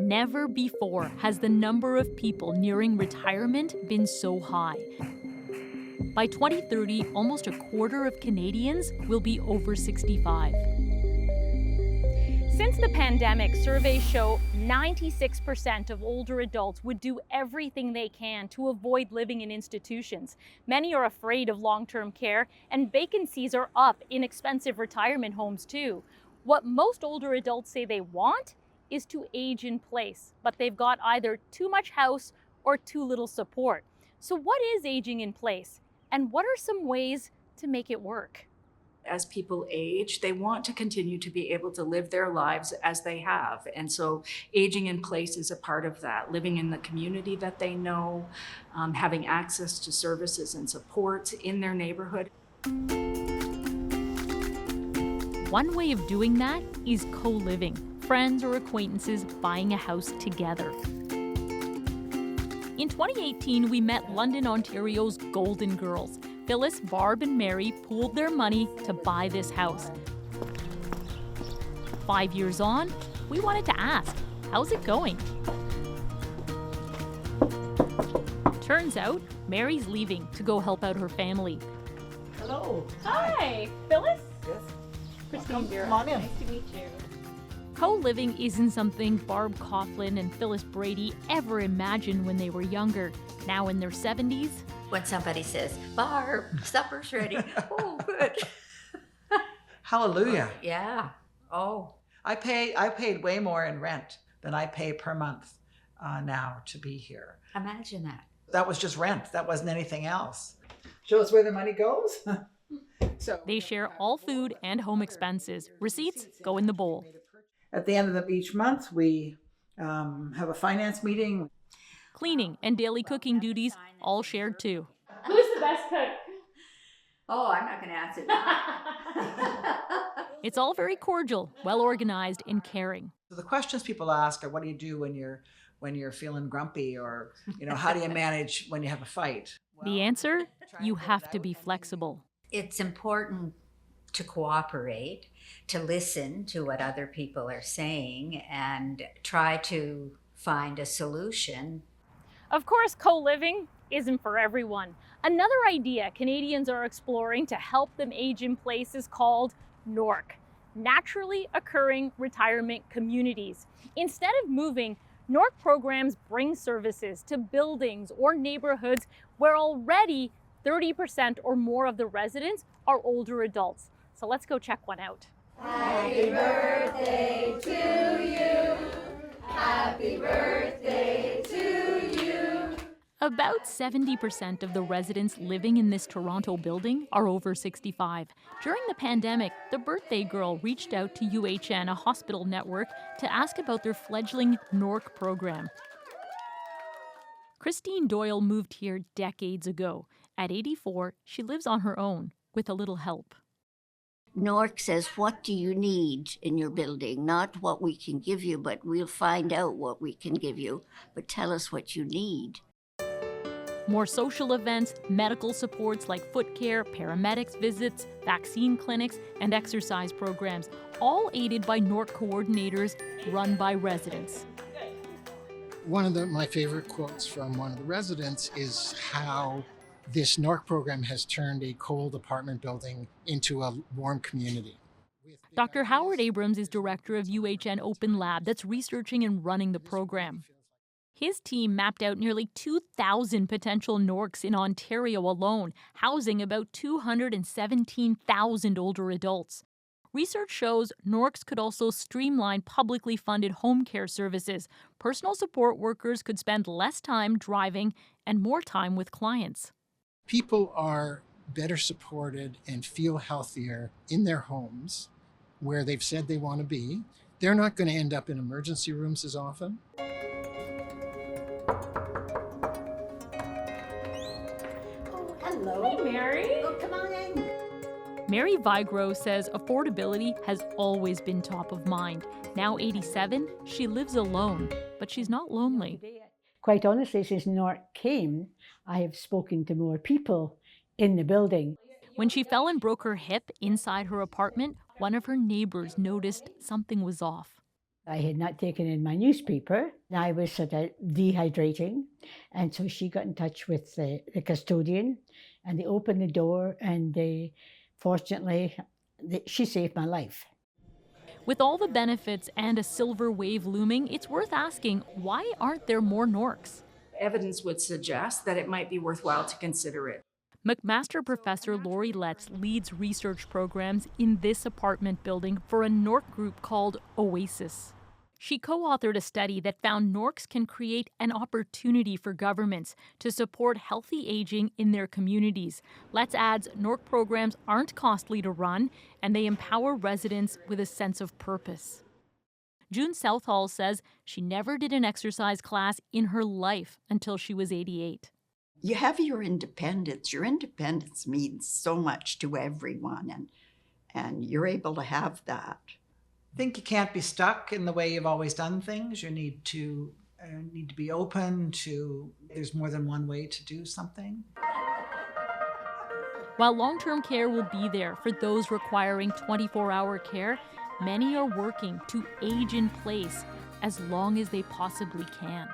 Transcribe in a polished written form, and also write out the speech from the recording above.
Never before has the number of people nearing retirement been so high. By 2030, almost a quarter of Canadians will be over 65. Since the pandemic, surveys show 96% of older adults would do everything they can to avoid living in institutions. Many are afraid of long-term care, and vacancies are up in expensive retirement homes too. What most older adults say they want is to age in place, but they've got either too much house or too little support. So what is aging in place, and what are some ways to make it work? As people age, they want to continue to be able to live their lives as they have. And so aging in place is a part of that, living in the community that they know, having access to services and support in their neighborhood. One way of doing that is co-living, friends or acquaintances buying a house together. In 2018, we met London, Ontario's Golden Girls. Phyllis, Barb, and Mary pooled their money to buy this house. 5 years on, we wanted to ask, how's it going? Turns out, Mary's leaving to go help out her family. Hello. Hi, Phyllis. Yes. Christine, Birak. Come on in. Nice to meet you. Co-living isn't something Barb Coughlin and Phyllis Brady ever imagined when they were younger. Now in their 70s, when somebody says, Barb, supper's ready. Oh, good. Hallelujah. Yeah. Oh. I paid way more in rent than I pay per month now to be here. Imagine that. That was just rent. That wasn't anything else. Shows where the money goes. So they share all food and home expenses. Receipts go in the bowl. At the end of each month, we have a finance meeting. Cleaning and daily cooking duties all shared too. Who's the best cook? Oh, I'm not going to answer that. It's all very cordial, well organized, and caring. So the questions people ask are, what do you do when you're feeling grumpy, or how do you manage when you have a fight? The answer? You have to be flexible. It's important to cooperate, to listen to what other people are saying, and try to find a solution. Of course, co-living isn't for everyone. Another idea Canadians are exploring to help them age in place is called NORC, Naturally Occurring Retirement Communities. Instead of moving, NORC programs bring services to buildings or neighborhoods where already 30% or more of the residents are older adults. So let's go check one out. Happy birthday to you. Happy birthday to you. About 70% of the residents living in this Toronto building are over 65. During the pandemic, the Birthday Girl reached out to UHN, a hospital network, to ask about their fledgling NORC program. Christine Doyle moved here decades ago. At 84, she lives on her own with a little help. NORC says, what do you need in your building? Not what we can give you, but we'll find out what we can give you. But tell us what you need. More social events, medical supports like foot care, paramedics visits, vaccine clinics, and exercise programs, all aided by NORC coordinators run by residents. One of my favorite quotes from one of the residents is how this NORC program has turned a cold apartment building into a warm community. Dr. Howard Abrams is director of UHN Open Lab that's researching and running the program. His team mapped out nearly 2,000 potential NORCs in Ontario alone, housing about 217,000 older adults. Research shows NORCs could also streamline publicly funded home care services. Personal support workers could spend less time driving and more time with clients. People are better supported and feel healthier in their homes where they've said they want to be. They're not going to end up in emergency rooms as often. Oh, hello. Hey, Mary. Oh, come on in. Mary Vigro says affordability has always been top of mind. Now 87, she lives alone, but she's not lonely. Quite honestly, since NORC came, I have spoken to more people in the building. When she fell and broke her hip inside her apartment, one of her neighbors noticed something was off. I had not taken in my newspaper. I was sort of dehydrating. And so she got in touch with the custodian, and they opened the door, and fortunately, she saved my life. With all the benefits and a silver wave looming, it's worth asking, why aren't there more NORCs? Evidence would suggest that it might be worthwhile to consider it. McMaster professor Lori Letts leads research programs in this apartment building for a NORC group called Oasis. She co-authored a study that found NORCs can create an opportunity for governments to support healthy aging in their communities. Letts adds NORC programs aren't costly to run, and they empower residents with a sense of purpose. June Southall says she never did an exercise class in her life until she was 88. You have your independence. Your independence means so much to everyone, and you're able to have that. I think you can't be stuck in the way you've always done things. You need to be open to, there's more than one way to do something. While long-term care will be there for those requiring 24-hour care, many are working to age in place as long as they possibly can.